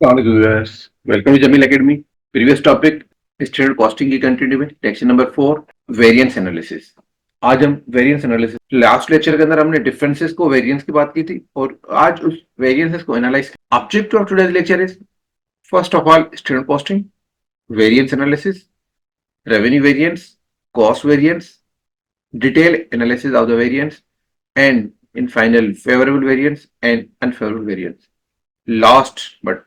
Welcome to Jameel academy. Previous topic standard costing की continue में lecture number 4 variance analysis. आज हम वेरिएंस एनालिसिस, लास्ट लेक्चर के अंदर हमने डिफरेंसेस को वेरिएंस की बात की थी और आज उस वेरिएंसेस को analyse. Object of today's lecture is first of all standard costing, variance analysis, revenue variance, cost variance, detail analysis of the variance and in final favorable variance and unfavorable variance. Last but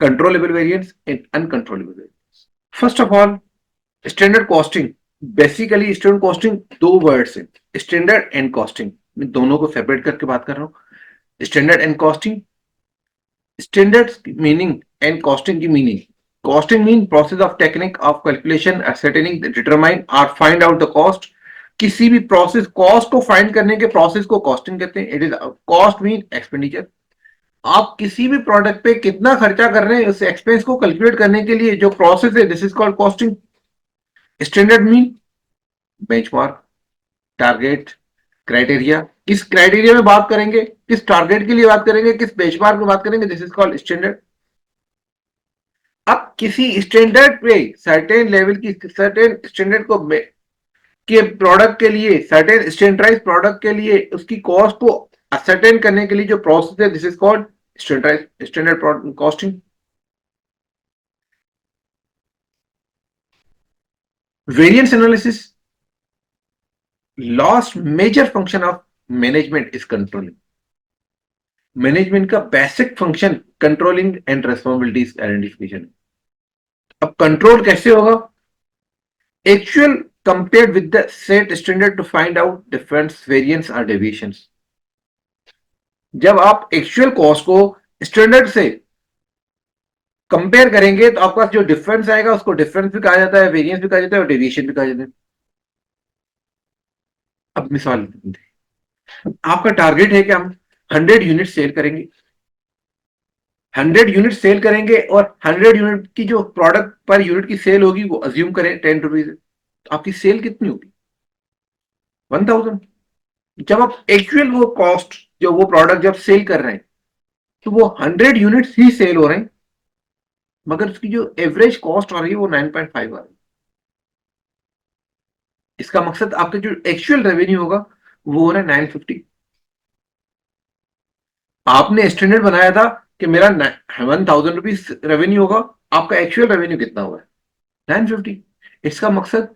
controllable variance and uncontrollable variance. First of all, standard costing. Basically standard costing दो words हैं, standard and costing. मैं दोनों को separate करके बात कर रहा हूं। स्टैंडर्ड एंड कॉस्टिंग, स्टैंडर्ड की मीनिंग एंड कॉस्टिंग की meaning. Costing mean process of technique of calculation ascertaining determine और फाइंड आउट द कॉस्ट। किसी भी प्रोसेस, कॉस्ट को फाइंड करने के प्रोसेस को कॉस्टिंग कहते हैं। It is cost mean expenditure. आप किसी भी प्रोडक्ट पे कितना खर्चा कर रहे हैं उस एक्सपेंस को कैलकुलेट करने के लिए जो प्रोसेस है, this is called costing. Standard mean benchmark, target, criteria. किस क्राइटेरिया में बात करेंगे, किस टारगेट के लिए बात करेंगे, किस बेंचमार्क में बात करेंगे, दिस इज कॉल्ड स्टैंडर्ड। अब किसी स्टैंडर्ड पे सर्टेन लेवल की, सर्टेन स्टैंडर्ड को के प्रोडक्ट के लिए, सर्टेन स्टैंडर्डाइज प्रोडक्ट के लिए उसकी कॉस्ट को असर्टेन करने के लिए जो प्रोसेस है, this is called standardise standard costing. Variance analysis, last major function of management is controlling. Management का basic function controlling and responsibilities identification. अब कंट्रोल कैसे होगा? Actual compared with the set standard to find out difference, variance और deviations. जब आप actual cost को standard से compare करेंगे तो आपका जो डिफरेंस आएगा उसको डिफरेंस भी कहा जाता है, वेरिएंस भी कहा जाता है और डेविएशन भी कहा जाता है। अब मिसाल, आपका टारगेट है कि हम 100 यूनिट सेल करेंगे। 100 यूनिट सेल करेंगे और 100 यूनिट की जो प्रोडक्ट पर यूनिट की सेल होगी वो अज्यूम करें 10 रुपीज है, तो आपकी सेल कितनी होगी? 1000। जब आप एक्चुअल वो कॉस्ट, जो वो प्रोडक्ट जब सेल कर रहे हैं तो वो 100 यूनिट ही सेल हो रहे हैं, मगर उसकी जो एवरेज कॉस्ट आ रही है वो 9.5 आ रही है। इसका मकसद आपका जो एक्चुअल रेवेन्यू होगा वो हो रहा है 950। आपने स्टैंडर्ड बनाया था कि मेरा 1000 रुपीज रेवेन्यू होगा, आपका एक्चुअल रेवेन्यू कितना हुआ है? 950। इसका मकसद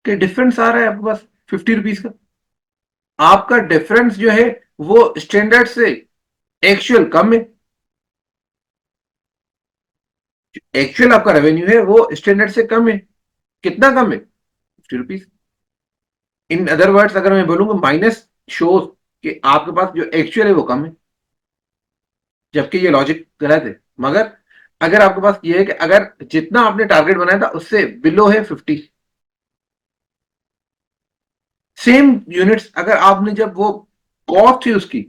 कि डिफरेंस आ रहा है आपके पास 50 रुपीज का। आपका डिफरेंस जो है वो स्टैंडर्ड से एक्चुअल कम है। एक्चुअल आपका रेवेन्यू है वो स्टैंडर्ड से कम है। कितना कम है? 50 रुपीज। इन अदर वर्ड्स अगर मैं बोलूंगा, माइनस शोज कि आपके पास जो एक्चुअल है वो कम है, जबकि ये लॉजिक गलत है। मगर अगर आपके पास ये है कि अगर जितना आपने टारगेट बनाया था उससे बिलो है 50 सेम यूनिट्स, अगर आपने जब वो कॉस्ट थी उसकी,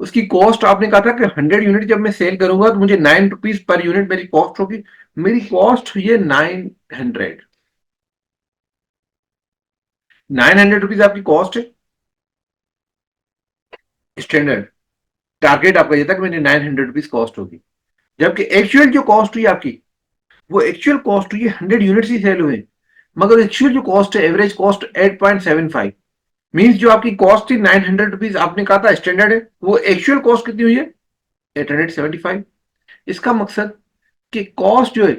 उसकी कॉस्ट आपने कहा था कि 100 यूनिट जब मैं सेल करूंगा तो मुझे 9 रुपीज पर यूनिट मेरी कॉस्ट होगी। मेरी कॉस्ट हुई है 900। 900 रुपीज आपकी कॉस्ट है स्टैंडर्ड। टारगेट आपका ये था कि मेरी 900 रुपीज कॉस्ट होगी, जबकि एक्चुअल जो कॉस्ट हुई आपकी, वो एक्चुअल कॉस्ट हुई है 100 यूनिट्स ही सेल हुए, मगर एक्चुअल जो कॉस्ट है, एवरेज कॉस्ट 8.75। मींस जो आपकी कॉस्ट थी 900 रुपीज, आपने कहा था स्टैंडर्ड है, वो एक्चुअल कॉस्ट कितनी हुई है? 875। इसका मकसद कि कॉस्ट जो है,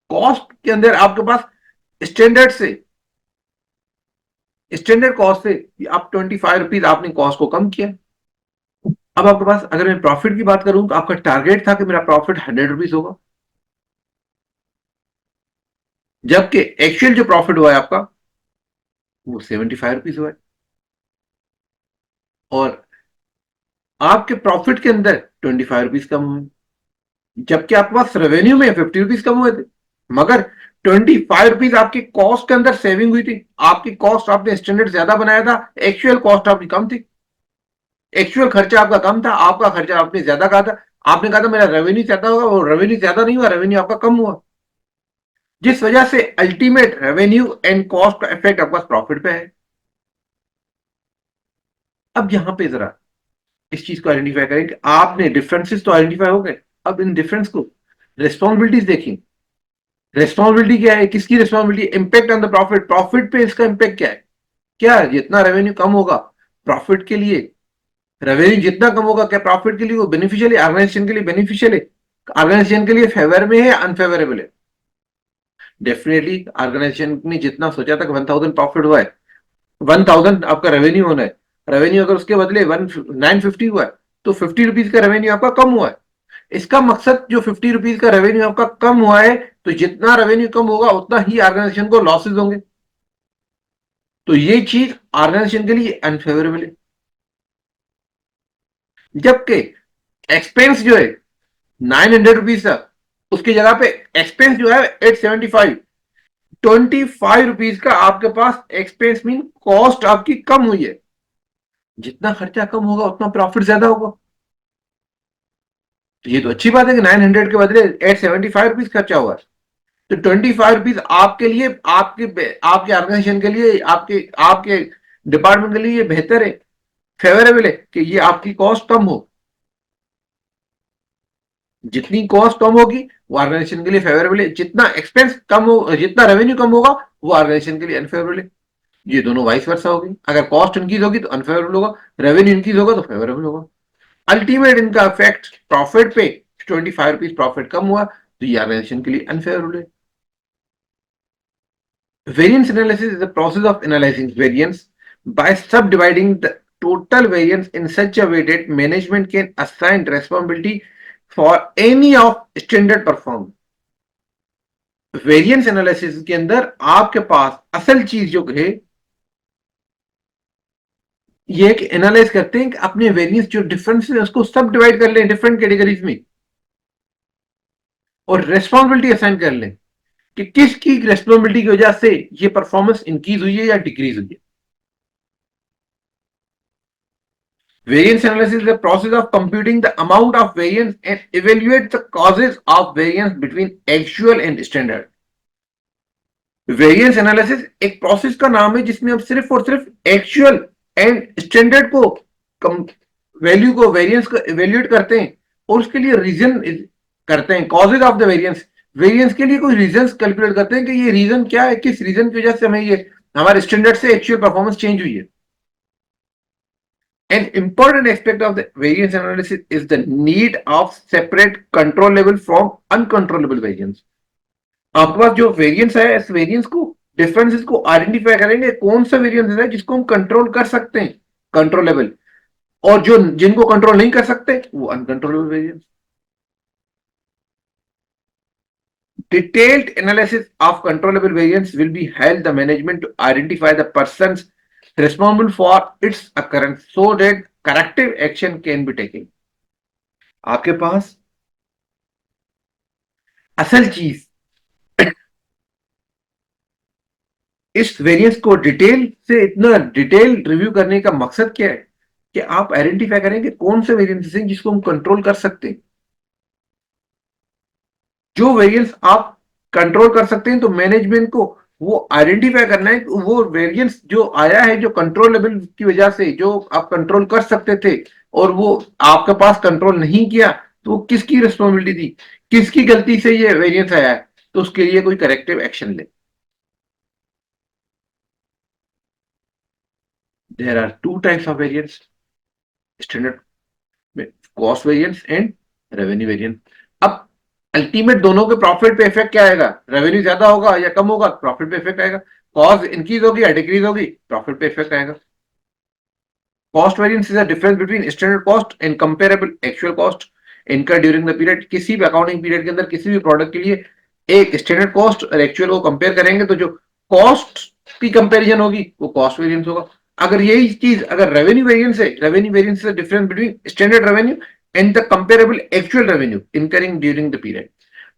कॉस्ट के अंदर आपके पास स्टैंडर्ड से, स्टैंडर्ड कॉस्ट से आप 25 रुपीज आपने कॉस्ट को कम किया। अब आपके पास, अगर मैं प्रॉफिट की बात करूं तो आपका टारगेट था कि मेरा प्रॉफिट 100 रुपीज होगा, जबकि एक्चुअल जो प्रॉफिट हुआ है आपका वो 75 रुपीज हुआ है। और आपके प्रॉफिट के अंदर 25 रुपीज कम हुए, जबकि आपके पास रेवेन्यू में 50 रुपीज कम हुए थे, मगर 25 रुपीज आपकी कॉस्ट के अंदर सेविंग हुई थी। आपकी कॉस्ट आपने स्टैंडर्ड ज्यादा बनाया था, एक्चुअल कॉस्ट आपकी कम थी। एक्चुअल खर्चा आपका कम था, आपका खर्चा आपने ज्यादा कहा था। आपने कहा था मेरा रेवेन्यू ज्यादा होगा, वो रेवेन्यू ज्यादा नहीं हुआ, रेवेन्यू आपका कम हुआ, जिस वजह से अल्टीमेट रेवेन्यू एंड कॉस्ट का इफेक्ट आपका प्रॉफिट पे है। अब यहां पे जरा इस चीज को आइडेंटिफाई करें कि आपने डिफरेंसेस तो आइडेंटिफाई हो गए, अब इन डिफरेंस को रिस्पॉन्सिबिलिटीज देखिए। रिस्पॉन्सिबिलिटी क्या है, किसकी responsibility, impact on the profit, profit पे इसका इंपैक्ट क्या है, क्या जितना रेवेन्यू कम होगा प्रॉफिट के लिए, रेवेन्यू जितना कम होगा क्या प्रॉफिट के लिए वो बेनिफिशियल है, ऑर्गेनाइजेशन के लिए बेनिफिशियल है, ऑर्गेनाइजेशन के लिए फेवर में है या अनफेवरेबल है। डेफिनेटली ऑर्गेनाइजेशन ने जितना सोचा था कि 1000 प्रॉफिट हुआ है, 1000 आपका रेवेन्यू होना है, रेवेन्यू अगर उसके बदले 950 हुआ है तो 50 रुपीज का रेवेन्यू आपका कम हुआ है। इसका मकसद जो 50 रुपीज का रेवेन्यू आपका कम हुआ है, तो जितना रेवेन्यू कम होगा उतना ही ऑर्गेनाइजेशन को लॉसेज होंगे, तो ये चीज ऑर्गेनाइजेशन के लिए अनफेवरेबल है। जबकि एक्सपेंस जो है 900 रुपीज था, उसकी जगह पे एक्सपेंस जो है 875, 25 रुपीज का आपके पास एक्सपेंस मीन कॉस्ट आपकी कम हुई है। जितना खर्चा कम होगा उतना प्रॉफिट ज्यादा होगा, तो ये तो अच्छी बात है कि 900 के बदले 875 रुपीज खर्चा हुआ है, तो 25 रुपीज आपके लिए, आपके आपके ऑर्गेनाइजेशन के लिए, आपके आपके डिपार्टमेंट के लिए बेहतर है, फेवरेबल है कि ये आपकी कॉस्ट कम हो। जितनी कॉस्ट कम होगी वो ऑर्गेनाइजेशन के लिए फेवरेबल है, जितना एक्सपेंस कम हो, जितना रेवेन्यू कम होगा वो ऑर्गेनाइजेशन के लिए अनफेवरेबल है। ये दोनों वाइस वर्सा होगी, अगर कॉस्ट इंक्रीज होगी तो अनफेवरेबल होगा, रेवेन्यू इंक्रीज होगा तो फेवरेबल होगा। अल्टीमेट इनका इफेक्ट प्रॉफिट पे, 25 रुपीज प्रॉफिट कम हुआ तो ये ऑर्गेनाइजेशन के लिए अनफेवरेबल है। Variance analysis is the process of analyzing variance by subdividing the total variance in such a way that management can assign responsibility for any of standard perform. Variance analysis के अंदर आपके पास असल चीज जो है ये कि एनालाइज करते हैं कि अपने वेरिएंस जो डिफरेंस है उसको सब डिवाइड कर लें डिफरेंट कैटेगरीज में और रेस्पॉन्सिबिलिटी असाइन कर लें कि किसकी रेस्पॉन्सिबिलिटी की वजह से ये परफॉर्मेंस इंक्रीज हुई है या डिक्रीज हुई है। Variance analysis is the process of computing the amount of variance and evaluate the causes of variance between actual and standard. Variance analysis एक प्रोसेस का नाम है जिसमें हम सिर्फ और सिर्फ एक्चुअल एंड स्टैंडर्ड को वैल्यू को वेरिएंस को इवेल्युएट करते हैं और उसके लिए रीजन करते हैं, causes of the variance, variance के लिए कोई रीजन कैलकुलेट करते हैं कि ये रीजन क्या है, किस रीजन की वजह से हमें ये हमारे स्टैंडर्ड से एक्चुअल परफॉर्मेंस चेंज हुई है। An important aspect of the variance analysis is the need of separate controllable from uncontrollable variance. आपके पास जो वेरिएंस है इस वेरिएंस को डिफरेंसेस को आइडेंटिफाई करेंगे कौन सा वेरिएंस है जिसको हम कंट्रोल कर सकते हैं कंट्रोलेबल, और जो जिनको कंट्रोल नहीं कर सकते वो uncontrollable variance. Detailed analysis of controllable variance will be help the management to identify the persons responsible for its occurrence so that corrective action can be taken. आपके पास असल चीज इस वेरिएंस को डिटेल से इतना डिटेल रिव्यू करने का मकसद क्या है कि आप आइडेंटिफाई करेंगे कौन से वेरिएंस हैं जिसको हम कंट्रोल कर सकते हैं। जो वेरिएंस आप कंट्रोल कर सकते हैं तो मैनेजमेंट को वो आइडेंटिफाई करना है कि वो वेरिएंस जो आया है जो कंट्रोलेबल की वजह से जो आप कंट्रोल कर सकते थे और वो आपके पास कंट्रोल नहीं किया तो वो किसकी रिस्पॉन्सिबिलिटी थी, किसकी गलती से ये वेरिएंस आया है, तो उसके लिए कोई करेक्टिव एक्शन ले। There are two types of variance, standard cost variance and revenue variance. अब अल्टीमेट दोनों के प्रॉफिट पे इफेक्ट क्या आएगा, रेवेन्यू ज्यादा होगा या कम होगा प्रॉफिट पे इफेक्ट आएगा, कॉस्ट इंक्रीज होगी या डिक्रीज होगी प्रॉफिट पे इफेक्ट आएगा। Cost variance is the difference between standard cost and comparable actual cost incur during the period. किसी भी अकाउंटिंग पीरियड के अंदर किसी भी प्रोडक्ट के लिए एक स्टैंडर्ड कॉस्ट और एक्चुअल को कंपेयर करेंगे तो जो कॉस्ट की कंपेरिजन होगी वो कॉस्ट वेरिएंस होगा। अगर यही चीज अगर रेवेन्यू वेरिएंस है, revenue variance is the difference between standard revenue and the comparable actual revenue incurring during the period.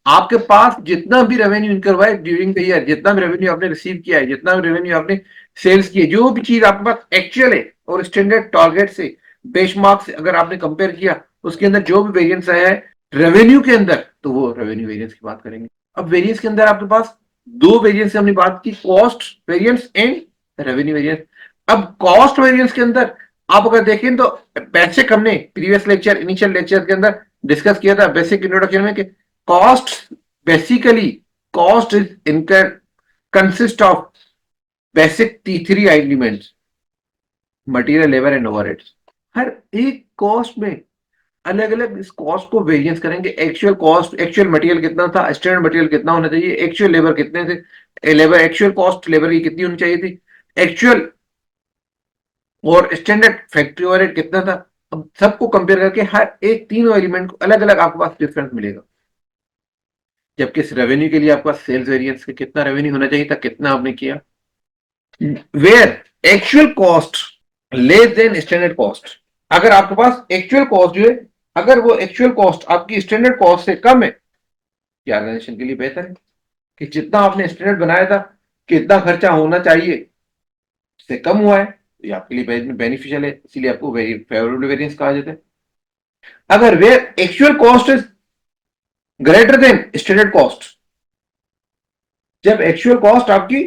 आपके पास जितना भी रेवेन्यू इनकर हुआ है ड्यूरिंग द ईयर, जितना भी रेवेन्यू आपने रिसीव किया है, जितना भी रेवेन्यू आपने सेल्स किए, जो भी चीज आपके पास एक्चुअल है और स्टैंडर्ड टारगेट से बेंचमार्क से अगर आपने कंपेयर किया उसके अंदर जो भी वेरिएंस आया है रेवेन्यू के अंदर तो वो रेवेन्यू वेरिएंस की बात करेंगे। अब वेरिएंस के अंदर आपके पास दो वेरिएंस हमने बात की, cost variance and revenue variance. अब कॉस्ट वेरिएंस के अंदर आप अगर देखें तो बेसिक हमने प्रीवियस लेक्चर इनिशियल लेक्चर के अंदर डिस्कस किया था बेसिक इंट्रोडक्शन में कि cost basically cost is incur consist of basic three elements material labour and overheads. हर एक कॉस्ट में अलग अलग इस कॉस्ट को वेरिएंस करेंगे। एक्चुअल कॉस्ट एक्चुअल मटेरियल कितना था, स्टैंडर्ड मटेरियल कितना होना चाहिए, एक्चुअल लेबर कितने थे, लेबर एक्चुअल कॉस्ट लेबर की कितनी होनी चाहिए थी, एक्चुअल और स्टैंडर्ड फैक्ट्री ओवरहेड कितना था। अब सबको कंपेयर करके हर एक तीनों एलिमेंट को अलग अलग आपके पास डिफरेंस मिलेगा। जबकि इस रेवेन्यू के लिए आपका सेल्स वेरिएंस का कितना रेवेन्यू होना चाहिए था, कितना आपने किया, where actual cost less than standard cost. अगर आपके पास एक्चुअल कॉस्ट जो है, अगर वो एक्चुअल कॉस्ट आपकी स्टैंडर्ड कॉस्ट से कम है, क्या ऑर्गेनाइजेशन के लिए बेहतर है कि जितना आपने स्टैंडर्ड बनाया था, कितना खर्चा होना चाहिए से कम हुआ है, तो ये आपके लिए बेनिफिशियल है, इसीलिए आपको फेवरेबल वेरिएंस कहा जाता है। अगर where actual cost is greater than standard cost, जब एक्चुअल कॉस्ट आपकी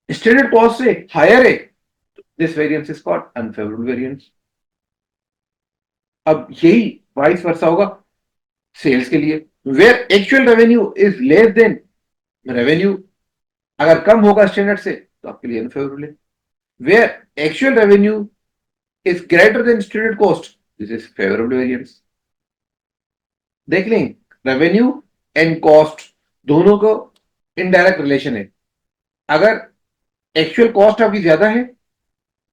स्टैंडर्ड कॉस्ट से हायर है, this variance is called unfavourable variance. अब यही वाइस वर्सा होगा सेल्स के लिए। Where actual revenue is less than revenue, अगर कम होगा स्टैंडर्ड से तो आपके लिए अनफेवरेबल है। Where actual revenue is greater than standard cost, this is favourable variance. देख लें, रेवेन्यू एंड कॉस्ट दोनों को इनडायरेक्ट रिलेशन है। अगर एक्चुअल कॉस्ट आपकी ज्यादा है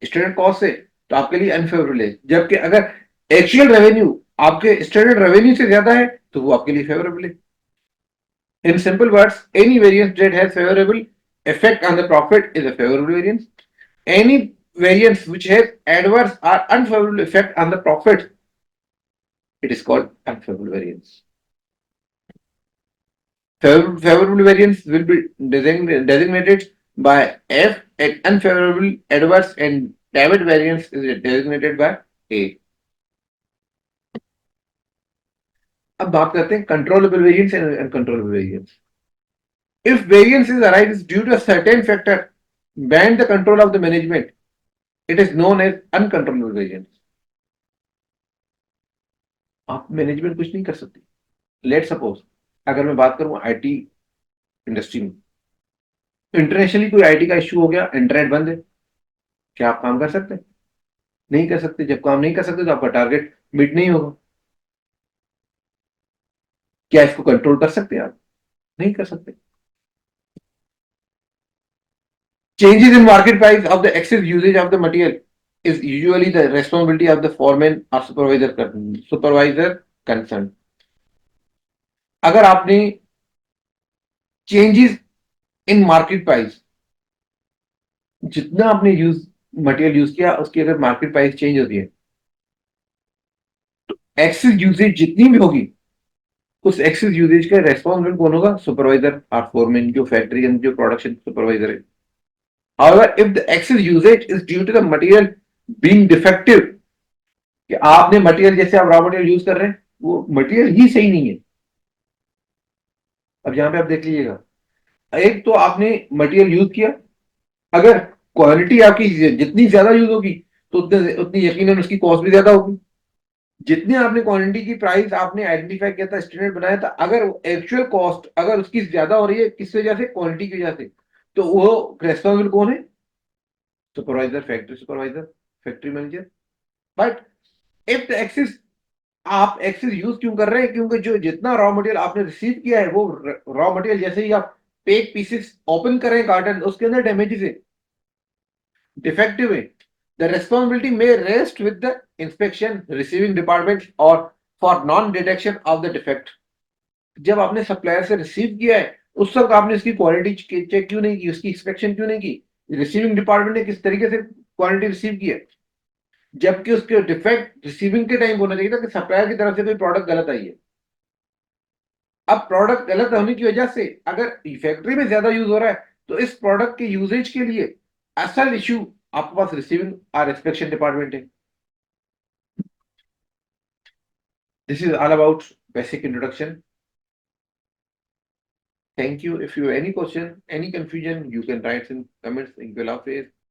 स्टैंडर्ड कॉस्ट से, तो आपके लिए अनफेवरेबल है। जबकि अगर एक्चुअल रेवेन्यू आपके स्टैंडर्ड रेवेन्यू से ज्यादा है, तो वो आपके लिए फेवरेबल है। In simple words, any variance that has favourable effect on the profit is a favorable variance. Any variance which has adverse or unfavorable effect on the profit, it is called unfavorable variance. Favorable variance will be designated by F, and unfavorable, adverse, and David variance is designated by A. अब बात करते हैं controllable variance and uncontrollable variance. If variances arise due to a certain factor beyond the control of the management, it is known as uncontrollable variance. आप management कुछ नहीं कर सकते। Let suppose अगर मैं बात करूं आईटी इंडस्ट्री में, इंटरनेशनली कोई आईटी का इश्यू हो गया, इंटरनेट बंद है, क्या आप काम कर सकते हैं? नहीं कर सकते। जब काम नहीं कर सकते तो आपका टारगेट मीट नहीं होगा। क्या इसको कंट्रोल कर सकते हैं आप? नहीं कर सकते। Changes in market price of the excess usages of the material is usually the responsibility of the foreman or supervisor concerned. अगर आपने चेंजेस इन मार्केट प्राइस, जितना आपने मटेरियल यूज किया उसकी अगर मार्केट प्राइस चेंज होती है, तो एक्सेस यूजेज जितनी भी होगी, उस एक्सेस यूजेज का रेस्पॉन्सिबल कौन होगा? सुपरवाइजर और फोरमैन, जो फैक्ट्री के जो प्रोडक्शन सुपरवाइजर है। However, if the excess usage is due to the material being defective, कि आपने मटेरियल, जैसे आप रॉ मटेरियल यूज कर रहे हैं, वो मटेरियल ही सही नहीं है। अब यहां पे आप देख लीजिएगा, एक तो आपने मटेरियल यूज किया, अगर क्वालिटी आपकी जितनी ज्यादा यूज होगी, तो उतनी उतनी यकीनन उसकी कॉस्ट भी ज्यादा होगी। जितनी आपने क्वांटिटी की प्राइस आपने आइडेंटिफाई किया था, स्टैंडर्ड बनाया था, अगर एक्चुअल कॉस्ट अगर उसकी ज्यादा हो रही है, किस वजह से? क्वांटिटी की वजह से, तो वो रेस्पॉन्सिबल कौन है? Supervisor, factory supervisor, factory manager. But if the excess, आप एक्सेस यूज क्यों कर रहे हैं? क्योंकि जो जितना रॉ मटेरियल आपने रिसीव किया है, वो रॉ मटेरियल जैसे ही आप पेक पीसेस ओपन कर रहे हैं कार्टन, उसके अंदर डैमेजेस है, डिफेक्टिव है, the responsibility may rest with the inspection receiving department और for non detection of the defect. जब आपने सप्लायर से रिसीव किया है, उस वक्त आपने उसकी क्वालिटी चेक क्यों नहीं की, उसकी इंस्पेक्शन क्यों नहीं की? रिसीविंग डिपार्टमेंट ने किस तरीके से क्वालिटी रिसीव की है? जबकि उसके डिफेक्ट रिसीविंग के टाइम होना चाहिए था कि सप्लायर की तरफ से कोई प्रोडक्ट गलत आई है। अब प्रोडक्ट गलत होने की वजह से अगर फैक्ट्री में ज्यादा यूज हो रहा है, तो इस प्रोडक्ट के यूजेज के लिए असल इश्यू आपके पास रिसीविंग और इंस्पेक्शन डिपार्टमेंट है। This is all about basic introduction. Thank you. If you have any question, any confusion, you can write in comments. Thank you. Allah Hafiz.